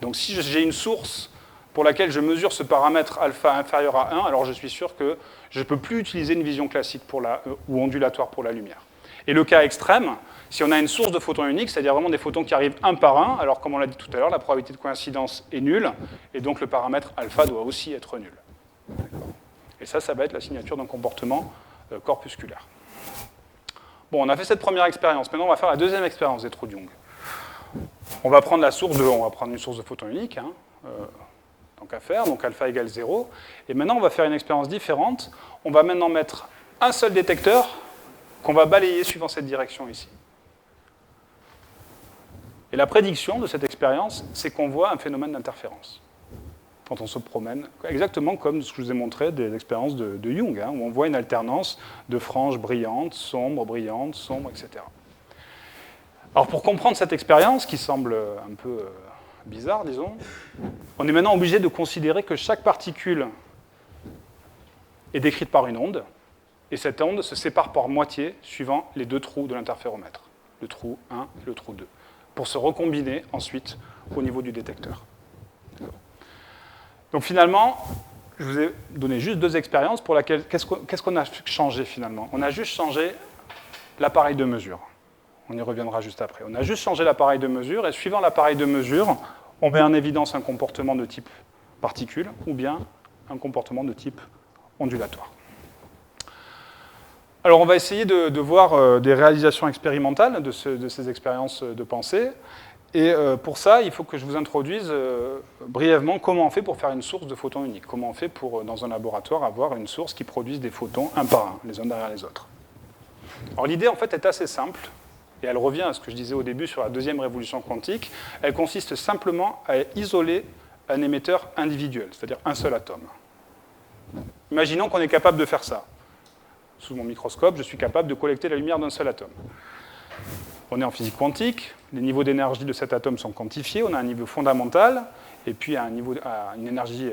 Speaker 1: Donc si j'ai une source pour laquelle je mesure ce paramètre alpha inférieur à 1, alors je suis sûr que je ne peux plus utiliser une vision classique ou ondulatoire pour la lumière. Et le cas extrême, si on a une source de photons uniques, c'est-à-dire vraiment des photons qui arrivent un par un, alors comme on l'a dit tout à l'heure, la probabilité de coïncidence est nulle, et donc le paramètre alpha doit aussi être nul. Et ça va être la signature d'un comportement corpusculaire. Bon, on a fait cette première expérience. Maintenant, on va faire la deuxième expérience des trous de Young. On va prendre une source de photons uniques, hein, tant qu'à faire, donc alpha égale 0. Et maintenant, on va faire une expérience différente. On va maintenant mettre un seul détecteur qu'on va balayer suivant cette direction ici. Et la prédiction de cette expérience, c'est qu'on voit un phénomène d'interférence quand on se promène, exactement comme ce que je vous ai montré des expériences de Young, hein, où on voit une alternance de franges brillantes, sombres, etc. Alors pour comprendre cette expérience, qui semble un peu bizarre, disons, on est maintenant obligé de considérer que chaque particule est décrite par une onde, et cette onde se sépare par moitié suivant les deux trous de l'interféromètre, le trou 1 et le trou 2, pour se recombiner ensuite au niveau du détecteur. Donc finalement, je vous ai donné juste deux expériences pour lesquelles, qu'est-ce qu'on a changé finalement? On a juste changé l'appareil de mesure. On y reviendra juste après. On a juste changé l'appareil de mesure, et suivant l'appareil de mesure, on met en évidence un comportement de type particule, ou bien un comportement de type ondulatoire. Alors on va essayer de voir des réalisations expérimentales de ces expériences de pensée. Et pour ça, il faut que je vous introduise brièvement comment on fait pour faire une source de photons uniques. Comment on fait pour, dans un laboratoire, avoir une source qui produise des photons un par un, les uns derrière les autres. Alors l'idée, en fait, est assez simple, et elle revient à ce que je disais au début sur la deuxième révolution quantique. Elle consiste simplement à isoler un émetteur individuel, c'est-à-dire un seul atome. Imaginons qu'on est capable de faire ça. Sous mon microscope, je suis capable de collecter la lumière d'un seul atome. On est en physique quantique, les niveaux d'énergie de cet atome sont quantifiés, on a un niveau fondamental, et puis à une énergie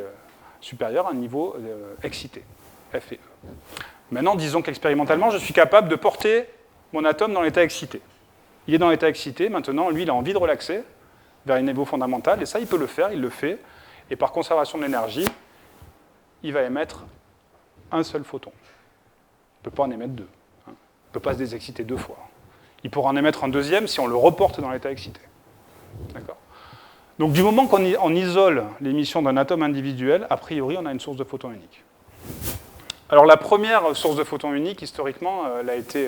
Speaker 1: supérieure, un niveau excité, F et E. Maintenant, disons qu'expérimentalement, je suis capable de porter mon atome dans l'état excité. Il est dans l'état excité, maintenant, lui, il a envie de relaxer vers un niveau fondamental, et ça, il peut le faire, il le fait, et par conservation d'énergie, il va émettre un seul photon. Il ne peut pas en émettre deux. Il ne peut pas se désexciter deux fois. Il pourra en émettre un deuxième si on le reporte dans l'état excité. D'accord ? Donc du moment qu'on isole l'émission d'un atome individuel, a priori, on a une source de photons unique. Alors la première source de photons unique, historiquement, elle a été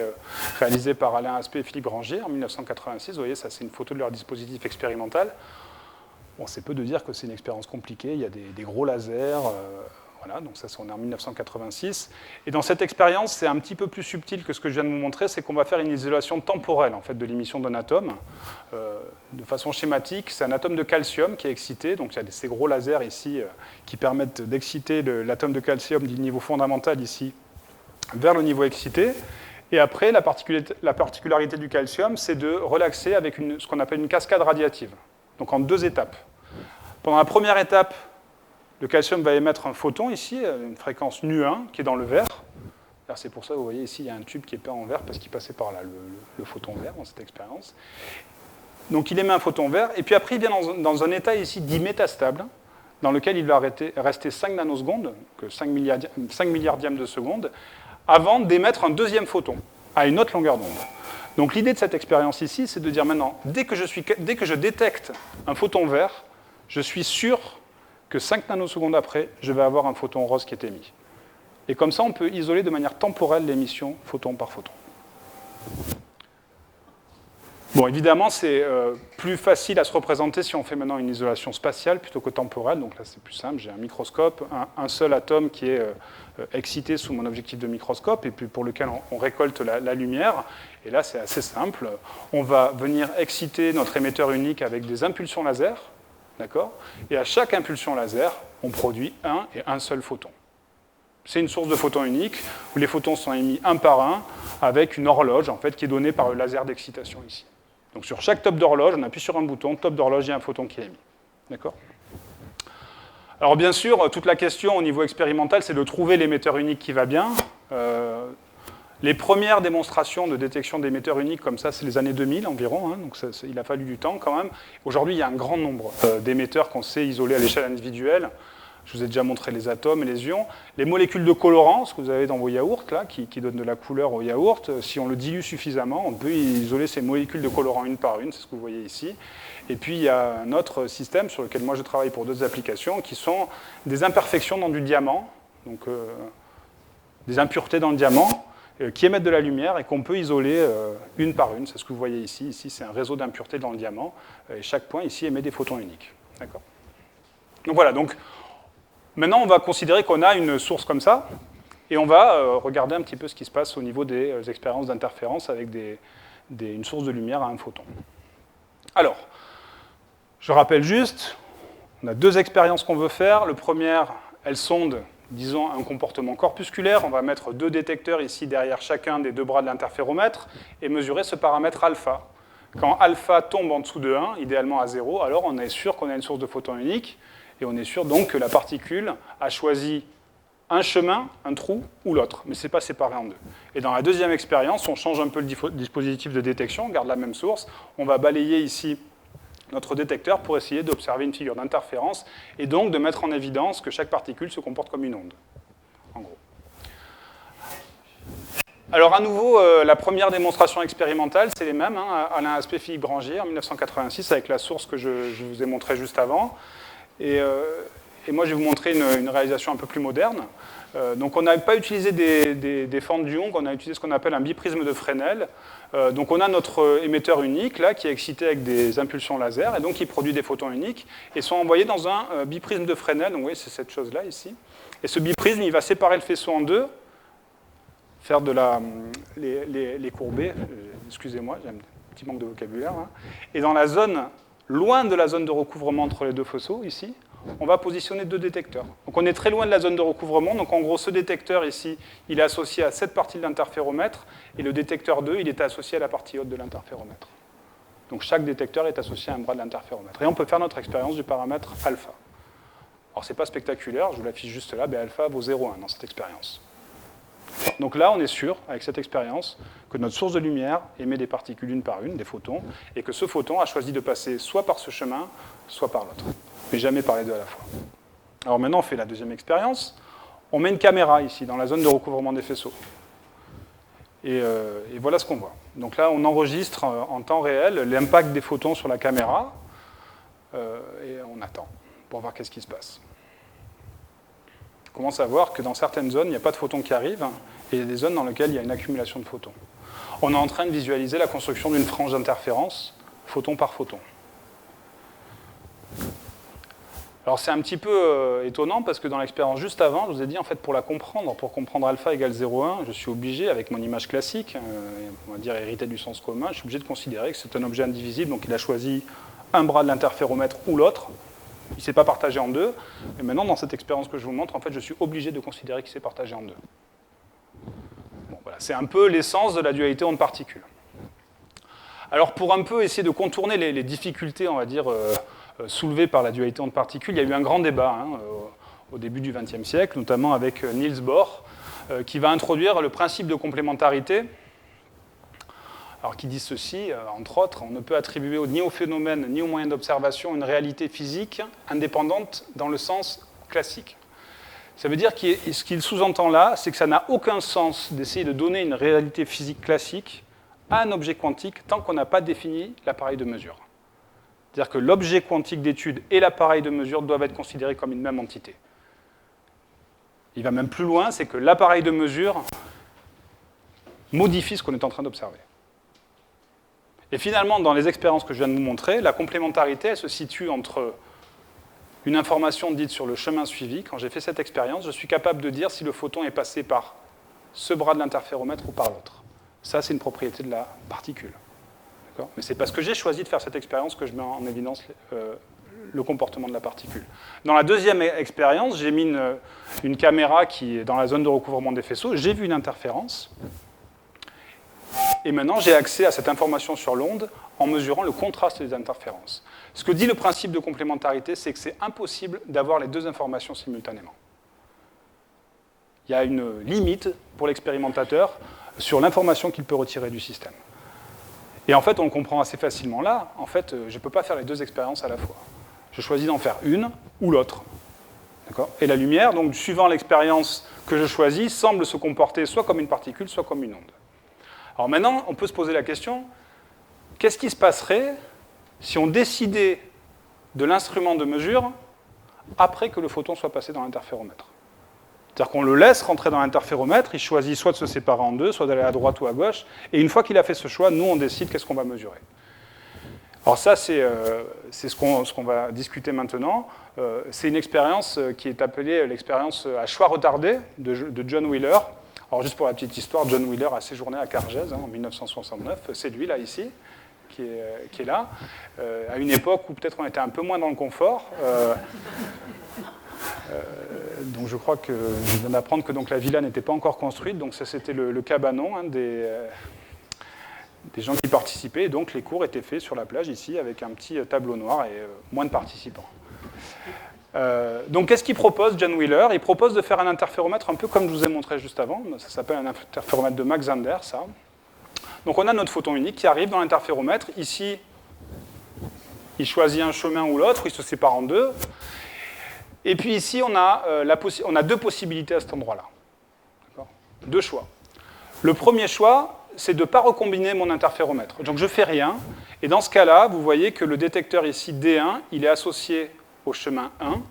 Speaker 1: réalisée par Alain Aspect et Philippe Grangier en 1986. Vous voyez, ça c'est une photo de leur dispositif expérimental. Bon, c'est peu de dire que c'est une expérience compliquée. Il y a des gros lasers. Voilà, donc ça, on est en 1986. Et dans cette expérience, c'est un petit peu plus subtil que ce que je viens de vous montrer, c'est qu'on va faire une isolation temporelle en fait, de l'émission d'un atome. De façon schématique, c'est un atome de calcium qui est excité, donc il y a ces gros lasers ici qui permettent d'exciter l'atome de calcium du niveau fondamental ici vers le niveau excité. Et après, la particularité du calcium, c'est de relaxer avec ce qu'on appelle une cascade radiative, donc en deux étapes. Pendant la première étape, le calcium va émettre un photon ici, une fréquence nu1 qui est dans le vert. C'est pour ça que vous voyez ici, il y a un tube qui est peint en vert parce qu'il passait par là, le photon vert dans cette expérience. Donc il émet un photon vert, et puis après il vient dans un état ici dit métastable, dans lequel il va rester 5 nanosecondes, 5 milliardièmes de seconde, avant d'émettre un deuxième photon à une autre longueur d'onde. Donc l'idée de cette expérience ici, c'est de dire maintenant, dès que je détecte un photon vert, je suis sûr que 5 nanosecondes après, je vais avoir un photon rose qui est émis. Et comme ça, on peut isoler de manière temporelle l'émission photon par photon. Bon, évidemment, c'est plus facile à se représenter si on fait maintenant une isolation spatiale plutôt que temporelle. Donc là, c'est plus simple. J'ai un microscope, un seul atome qui est excité sous mon objectif de microscope, et puis pour lequel on récolte la lumière. Et là, c'est assez simple. On va venir exciter notre émetteur unique avec des impulsions laser. D'accord ? Et à chaque impulsion laser, on produit un et un seul photon. C'est une source de photons unique où les photons sont émis un par un avec une horloge en fait, qui est donnée par le laser d'excitation ici. Donc sur chaque top d'horloge, on appuie sur un bouton, top d'horloge, il y a un photon qui est émis. D'accord ? Alors bien sûr, toute la question au niveau expérimental, c'est de trouver l'émetteur unique qui va bien. Les premières démonstrations de détection d'émetteurs uniques comme ça, c'est les années 2000 environ, hein, donc il a fallu du temps quand même. Aujourd'hui, il y a un grand nombre d'émetteurs qu'on sait isoler à l'échelle individuelle. Je vous ai déjà montré les atomes et les ions. Les molécules de colorant, ce que vous avez dans vos yaourts, là, qui donnent de la couleur au yaourt, si on le dilue suffisamment, on peut isoler ces molécules de colorant une par une, c'est ce que vous voyez ici. Et puis, il y a un autre système sur lequel moi je travaille pour d'autres applications, qui sont des imperfections dans du diamant, donc des impuretés dans le diamant, qui émettent de la lumière et qu'on peut isoler une par une. C'est ce que vous voyez ici. Ici, c'est un réseau d'impuretés dans le diamant, et chaque point ici émet des photons uniques. D'accord ? Donc voilà, donc, maintenant, on va considérer qu'on a une source comme ça, et on va regarder un petit peu ce qui se passe au niveau des expériences d'interférence avec une source de lumière à un photon. Alors, je rappelle juste, on a deux expériences qu'on veut faire. Le premier, elle sonde, disons, un comportement corpusculaire. On va mettre deux détecteurs ici derrière chacun des deux bras de l'interféromètre et mesurer ce paramètre alpha. Quand alpha tombe en dessous de 1, idéalement à 0, alors on est sûr qu'on a une source de photons unique. Et on est sûr donc que la particule a choisi un chemin, un trou ou l'autre, mais ce n'est pas séparé en deux. Et dans la deuxième expérience, on change un peu le dispositif de détection, on garde la même source, on va balayer ici notre détecteur pour essayer d'observer une figure d'interférence et donc de mettre en évidence que chaque particule se comporte comme une onde, en gros. Alors à nouveau, la première démonstration expérimentale, c'est les mêmes, hein, Alain Aspect, Philippe Grangier, en 1986, avec la source que je vous ai montrée juste avant. Et moi, je vais vous montrer une réalisation un peu plus moderne. Donc, on n'a pas utilisé des fentes du Young, on a utilisé ce qu'on appelle un biprisme de Fresnel. Donc, on a notre émetteur unique, là, qui est excité avec des impulsions laser, et donc qui produit des photons uniques, et sont envoyés dans un biprisme de Fresnel. Donc, vous voyez, c'est cette chose-là, ici. Et ce biprisme, il va séparer le faisceau en deux, faire les courbés. Excusez-moi, j'ai un petit manque de vocabulaire. Hein. Et dans la zone, loin de la zone de recouvrement entre les deux faisceaux, ici, on va positionner deux détecteurs. Donc on est très loin de la zone de recouvrement, donc en gros ce détecteur ici, il est associé à cette partie de l'interféromètre, et le détecteur 2, il est associé à la partie haute de l'interféromètre. Donc chaque détecteur est associé à un bras de l'interféromètre. Et on peut faire notre expérience du paramètre alpha. Alors c'est pas spectaculaire, je vous l'affiche juste là, mais alpha vaut 0,1 dans cette expérience. Donc là, on est sûr, avec cette expérience, que notre source de lumière émet des particules une par une, des photons, et que ce photon a choisi de passer soit par ce chemin, soit par l'autre, mais jamais par les deux à la fois. Alors maintenant, on fait la deuxième expérience. On met une caméra ici, dans la zone de recouvrement des faisceaux. Et voilà ce qu'on voit. Donc là, on enregistre en temps réel l'impact des photons sur la caméra, et on attend pour voir qu'est-ce qui se passe. On commence à voir que dans certaines zones, il n'y a pas de photons qui arrivent, et il y a des zones dans lesquelles il y a une accumulation de photons. On est en train de visualiser la construction d'une frange d'interférence, photon par photon. Alors c'est un petit peu étonnant, parce que dans l'expérience juste avant, je vous ai dit, en fait, pour comprendre alpha égale 0,1, je suis obligé, avec mon image classique, on va dire héritée du sens commun, je suis obligé de considérer que c'est un objet indivisible, donc il a choisi un bras de l'interféromètre ou l'autre. Il ne s'est pas partagé en deux. Et maintenant, dans cette expérience que je vous montre, en fait, je suis obligé de considérer qu'il s'est partagé en deux. Bon, voilà. C'est un peu l'essence de la dualité onde-particule. Alors, pour un peu essayer de contourner les difficultés, on va dire, soulevées par la dualité onde-particule, il y a eu un grand débat au début du XXe siècle, notamment avec Niels Bohr, qui va introduire le principe de complémentarité. Alors, qui dit ceci, entre autres, on ne peut attribuer ni au phénomène ni aux moyens d'observation une réalité physique indépendante dans le sens classique. Ça veut dire que ce qu'il sous-entend là, c'est que ça n'a aucun sens d'essayer de donner une réalité physique classique à un objet quantique tant qu'on n'a pas défini l'appareil de mesure. C'est-à-dire que l'objet quantique d'étude et l'appareil de mesure doivent être considérés comme une même entité. Il va même plus loin, c'est que l'appareil de mesure modifie ce qu'on est en train d'observer. Et finalement, dans les expériences que je viens de vous montrer, la complémentarité, elle se situe entre une information dite sur le chemin suivi. Quand j'ai fait cette expérience, je suis capable de dire si le photon est passé par ce bras de l'interféromètre ou par l'autre. Ça, c'est une propriété de la particule. D'accord ? Mais c'est parce que j'ai choisi de faire cette expérience que je mets en évidence le comportement de la particule. Dans la deuxième expérience, j'ai mis une caméra qui est dans la zone de recouvrement des faisceaux. J'ai vu une interférence. Et maintenant, j'ai accès à cette information sur l'onde en mesurant le contraste des interférences. Ce que dit le principe de complémentarité, c'est que c'est impossible d'avoir les deux informations simultanément. Il y a une limite pour l'expérimentateur sur l'information qu'il peut retirer du système. Et en fait, on le comprend assez facilement là. En fait, je ne peux pas faire les deux expériences à la fois. Je choisis d'en faire une ou l'autre. Et la lumière, donc suivant l'expérience que je choisis, semble se comporter soit comme une particule, soit comme une onde. Alors maintenant, on peut se poser la question, qu'est-ce qui se passerait si on décidait de l'instrument de mesure après que le photon soit passé dans l'interféromètre? C'est-à-dire qu'on le laisse rentrer dans l'interféromètre, il choisit soit de se séparer en deux, soit d'aller à droite ou à gauche, et une fois qu'il a fait ce choix, nous, on décide qu'est-ce qu'on va mesurer. Alors ça, c'est ce qu'on va discuter maintenant. C'est une expérience qui est appelée l'expérience à choix retardé de John Wheeler. Alors juste pour la petite histoire, John Wheeler a séjourné à Cargèse en 1969. C'est lui, là, ici, qui est là, à une époque où peut-être on était un peu moins dans le confort. Donc je crois que je viens d'apprendre que donc, la villa n'était pas encore construite, donc ça c'était le cabanon des gens qui participaient, et donc les cours étaient faits sur la plage ici avec un petit tableau noir et moins de participants. Donc qu'est-ce qu'il propose, John Wheeler? Il propose de faire un interféromètre un peu comme je vous ai montré juste avant, ça s'appelle un interféromètre de Mach-Zehnder, ça. Donc on a notre photon unique qui arrive dans l'interféromètre, ici il choisit un chemin ou l'autre, il se sépare en deux. Et puis ici, on a deux possibilités à cet endroit-là. Deux choix. Le premier choix, c'est de ne pas recombiner mon interféromètre. Donc je ne fais rien. Et dans ce cas-là, vous voyez que le détecteur ici, D1, il est associé au chemin 1,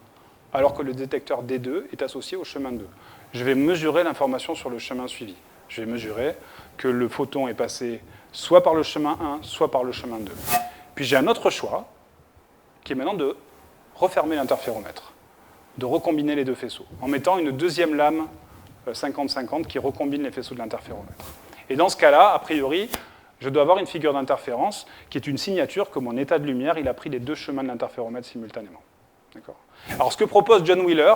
Speaker 1: alors que le détecteur D2 est associé au chemin 2. Je vais mesurer l'information sur le chemin suivi. Je vais mesurer que le photon est passé soit par le chemin 1, soit par le chemin 2. Puis j'ai un autre choix, qui est maintenant de refermer l'interféromètre, de recombiner les deux faisceaux, en mettant une deuxième lame 50-50 qui recombine les faisceaux de l'interféromètre. Et dans ce cas-là, a priori, je dois avoir une figure d'interférence qui est une signature que mon état de lumière, il a pris les deux chemins de l'interféromètre simultanément. Alors ce que propose John Wheeler,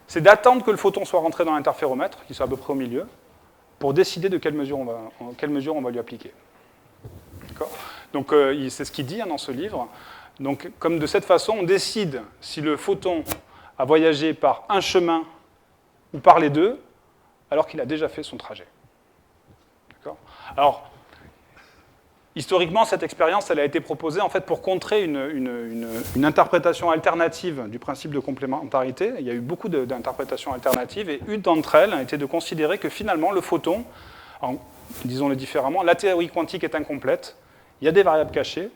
Speaker 1: c'est d'attendre que le photon soit rentré dans l'interféromètre, qu'il soit à peu près au milieu, pour décider de quelle mesure on va lui appliquer. Donc c'est ce qu'il dit dans ce livre. Donc comme de cette façon, on décide si le photon a voyagé par un chemin ou par les deux, alors qu'il a déjà fait son trajet. Alors, historiquement, cette expérience, elle a été proposée en fait, pour contrer une interprétation alternative du principe de complémentarité. Il y a eu beaucoup d'interprétations alternatives, et une d'entre elles a été de considérer que finalement, le photon, disons-le différemment, la théorie quantique est incomplète, il y a des variables cachées,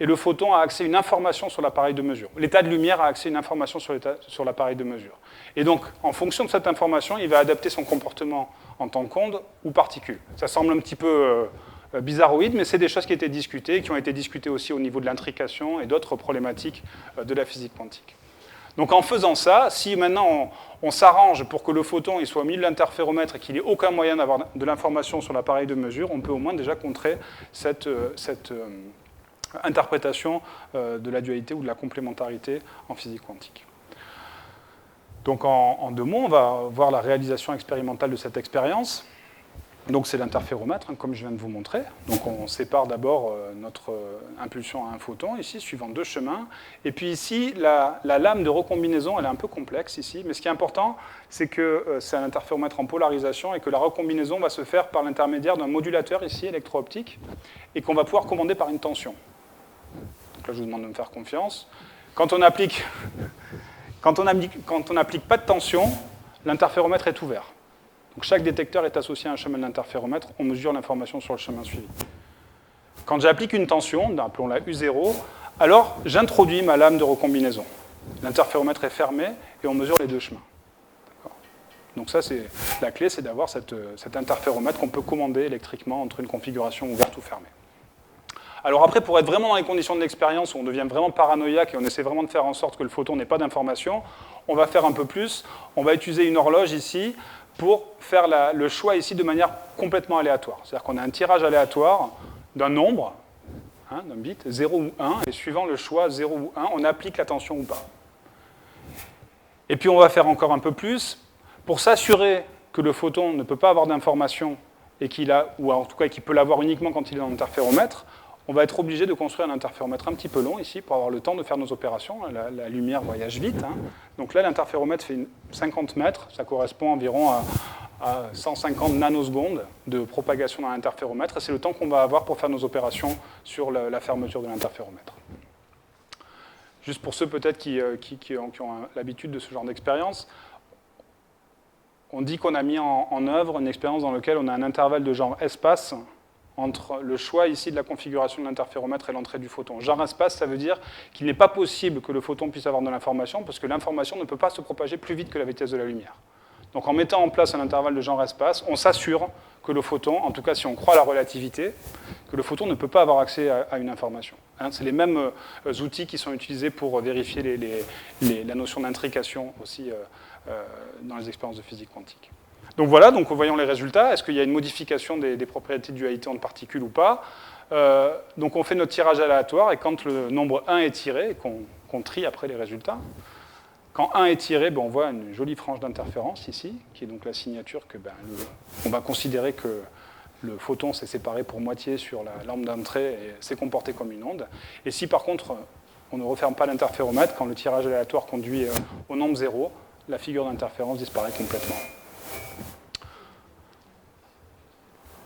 Speaker 1: et le photon a accès à une information sur l'appareil de mesure. L'état de lumière a accès à une information sur l'appareil de mesure. Et donc, en fonction de cette information, il va adapter son comportement en tant qu'onde ou particule. Ça semble un petit peu bizarroïde, mais c'est des choses qui étaient discutées, qui ont été discutées aussi au niveau de l'intrication et d'autres problématiques de la physique quantique. Donc en faisant ça, si maintenant on s'arrange pour que le photon il soit au milieu de l'interféromètre et qu'il n'y ait aucun moyen d'avoir de l'information sur l'appareil de mesure, on peut au moins déjà contrer cette interprétation de la dualité ou de la complémentarité en physique quantique. Donc en deux mots, on va voir la réalisation expérimentale de cette expérience. Donc c'est l'interféromètre, comme je viens de vous montrer. Donc on sépare d'abord notre impulsion à un photon, ici, suivant deux chemins. Et puis ici, la lame de recombinaison, elle est un peu complexe ici. Mais ce qui est important, c'est que c'est un interféromètre en polarisation et que la recombinaison va se faire par l'intermédiaire d'un modulateur ici, électro-optique, et qu'on va pouvoir commander par une tension. Donc là, je vous demande de me faire confiance. Quand on n'applique pas de tension, l'interféromètre est ouvert. Donc chaque détecteur est associé à un chemin d'interféromètre, on mesure l'information sur le chemin suivi. Quand j'applique une tension, appelons-la U0, alors j'introduis ma lame de recombinaison. L'interféromètre est fermé et on mesure les deux chemins. Donc ça, la clé, c'est d'avoir cet interféromètre qu'on peut commander électriquement entre une configuration ouverte ou fermée. Alors après, pour être vraiment dans les conditions de l'expérience où on devient vraiment paranoïaque et on essaie vraiment de faire en sorte que le photon n'ait pas d'information, on va faire un peu plus. On va utiliser une horloge ici pour faire le choix ici de manière complètement aléatoire. C'est-à-dire qu'on a un tirage aléatoire d'un nombre, d'un bit, 0 ou 1, et suivant le choix 0 ou 1, on applique la tension ou pas. Et puis on va faire encore un peu plus. Pour s'assurer que le photon ne peut pas avoir d'information, ou en tout cas qu'il peut l'avoir uniquement quand il est dans l'interféromètre, on va être obligé de construire un interféromètre un petit peu long ici pour avoir le temps de faire nos opérations. La lumière voyage vite. Donc là, l'interféromètre fait 50 mètres. Ça correspond environ à 150 nanosecondes de propagation dans l'interféromètre. Et c'est le temps qu'on va avoir pour faire nos opérations sur la fermeture de l'interféromètre. Juste pour ceux peut-être qui ont l'habitude de ce genre d'expérience, on dit qu'on a mis en œuvre une expérience dans laquelle on a un intervalle de genre espace entre le choix ici de la configuration de l'interféromètre et l'entrée du photon. Genre espace, ça veut dire qu'il n'est pas possible que le photon puisse avoir de l'information parce que l'information ne peut pas se propager plus vite que la vitesse de la lumière. Donc en mettant en place un intervalle de genre espace, on s'assure que le photon, en tout cas si on croit à la relativité, que le photon ne peut pas avoir accès à une information. Hein, c'est les mêmes outils qui sont utilisés pour vérifier la notion d'intrication aussi dans les expériences de physique quantique. Donc voilà, donc voyons les résultats. Est-ce qu'il y a une modification des propriétés de dualité entre particules ou pas? Donc on fait notre tirage aléatoire, et quand le nombre 1 est tiré, et qu'on trie après les résultats, quand 1 est tiré, on voit une jolie frange d'interférence ici, qui est donc la signature que on va considérer que le photon s'est séparé pour moitié sur la lampe d'entrée et s'est comporté comme une onde. Et si par contre on ne referme pas l'interféromètre, quand le tirage aléatoire conduit au nombre 0, la figure d'interférence disparaît complètement.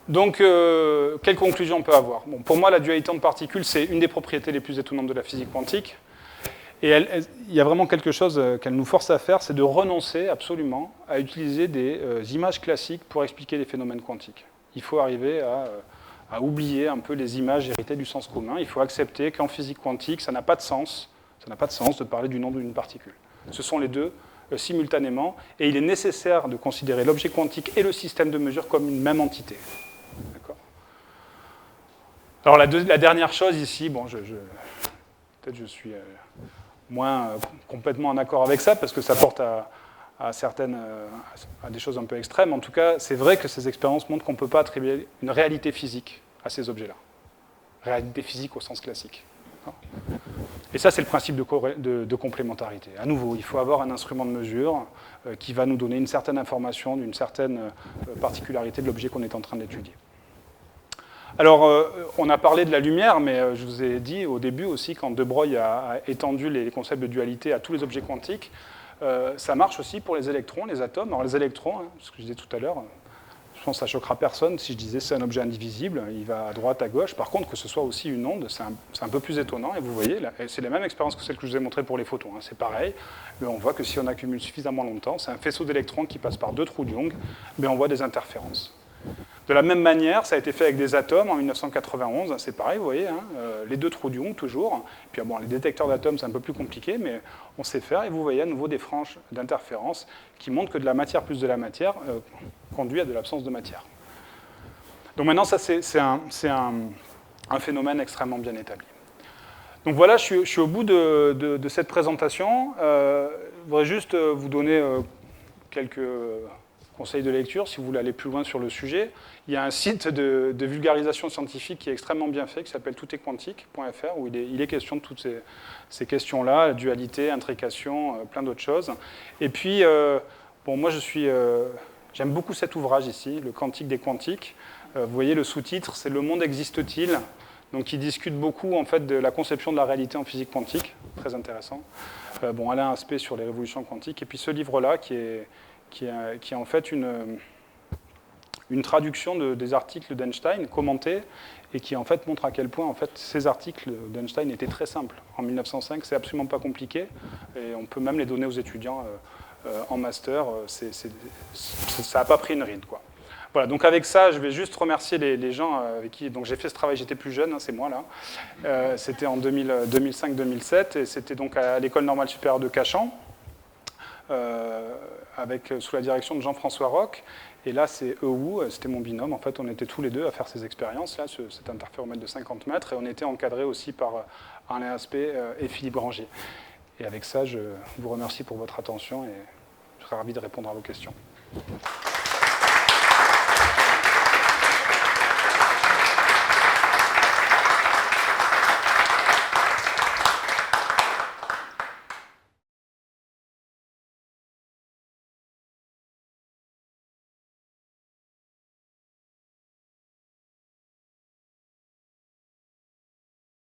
Speaker 1: Donc, quelle conclusion on peut avoir? Bon, pour moi, la dualité entre particules, c'est une des propriétés les plus étonnantes de la physique quantique. Et il y a vraiment quelque chose qu'elle nous force à faire, c'est de renoncer absolument à utiliser des images classiques pour expliquer les phénomènes quantiques. Il faut arriver à oublier un peu les images héritées du sens commun. Il faut accepter qu'en physique quantique, ça n'a pas de sens de parler du nombre d'une particule. Ce sont les deux simultanément, et il est nécessaire de considérer l'objet quantique et le système de mesure comme une même entité. D'accord. Alors la dernière chose ici, bon, peut-être je suis moins complètement en accord avec ça, parce que ça porte à des choses un peu extrêmes. En tout cas, c'est vrai que ces expériences montrent qu'on ne peut pas attribuer une réalité physique à ces objets-là. Réalité physique au sens classique. Et ça, c'est le principe de complémentarité. À nouveau, il faut avoir un instrument de mesure qui va nous donner une certaine information d'une certaine particularité de l'objet qu'on est en train d'étudier. Alors, on a parlé de la lumière, mais je vous ai dit au début aussi, quand De Broglie a étendu les concepts de dualité à tous les objets quantiques, ça marche aussi pour les électrons, les atomes. Alors les électrons, ce que je disais tout à l'heure, je pense que ça ne choquera personne si je disais c'est un objet indivisible, il va à droite, à gauche. Par contre, que ce soit aussi une onde, c'est un peu plus étonnant. Et vous voyez, c'est la même expérience que celle que je vous ai montrée pour les photons. C'est pareil, mais on voit que si on accumule suffisamment longtemps, c'est un faisceau d'électrons qui passe par deux trous de Young, mais on voit des interférences. De la même manière, ça a été fait avec des atomes en 1991, c'est pareil, vous voyez, les deux trous de Young toujours. Puis bon, les détecteurs d'atomes, c'est un peu plus compliqué, mais on sait faire, et vous voyez à nouveau des franges d'interférence qui montrent que de la matière plus de la matière conduit à de l'absence de matière. Donc maintenant, ça c'est un phénomène extrêmement bien établi. Donc voilà, je suis au bout de cette présentation. Je voudrais juste vous donner quelques conseils de lecture, si vous voulez aller plus loin sur le sujet. Il y a un site de vulgarisation scientifique qui est extrêmement bien fait, qui s'appelle toutetquantique.fr, où il est question de toutes ces questions-là, dualité, intrication, plein d'autres choses. Et puis, bon, moi, j'aime beaucoup cet ouvrage ici, Le Quantique des quantiques. Vous voyez, le sous-titre, c'est « Le monde existe-t-il ?» Donc, il discute beaucoup, en fait, de la conception de la réalité en physique quantique. Très intéressant. Bon, Alain Aspect sur les révolutions quantiques. Et puis, ce livre-là, qui est en fait une traduction des articles d'Einstein commentés et qui en fait montre à quel point en fait, ces articles d'Einstein étaient très simples. En 1905, c'est absolument pas compliqué et on peut même les donner aux étudiants en master. Ça n'a pas pris une ride, quoi. Voilà, donc avec ça, je vais juste remercier les gens avec qui donc j'ai fait ce travail. J'étais plus jeune, c'est moi là. C'était en 2005-2007 et c'était donc à l'École normale supérieure de Cachan. Sous la direction de Jean-François Roch. Et là, c'est EWU, c'était mon binôme. En fait, on était tous les deux à faire ces expériences-là, cet interféromètre de 50 mètres, et on était encadrés aussi par Alain Aspect et Philippe Grangier. Et avec ça, je vous remercie pour votre attention et je serai ravi de répondre à vos questions.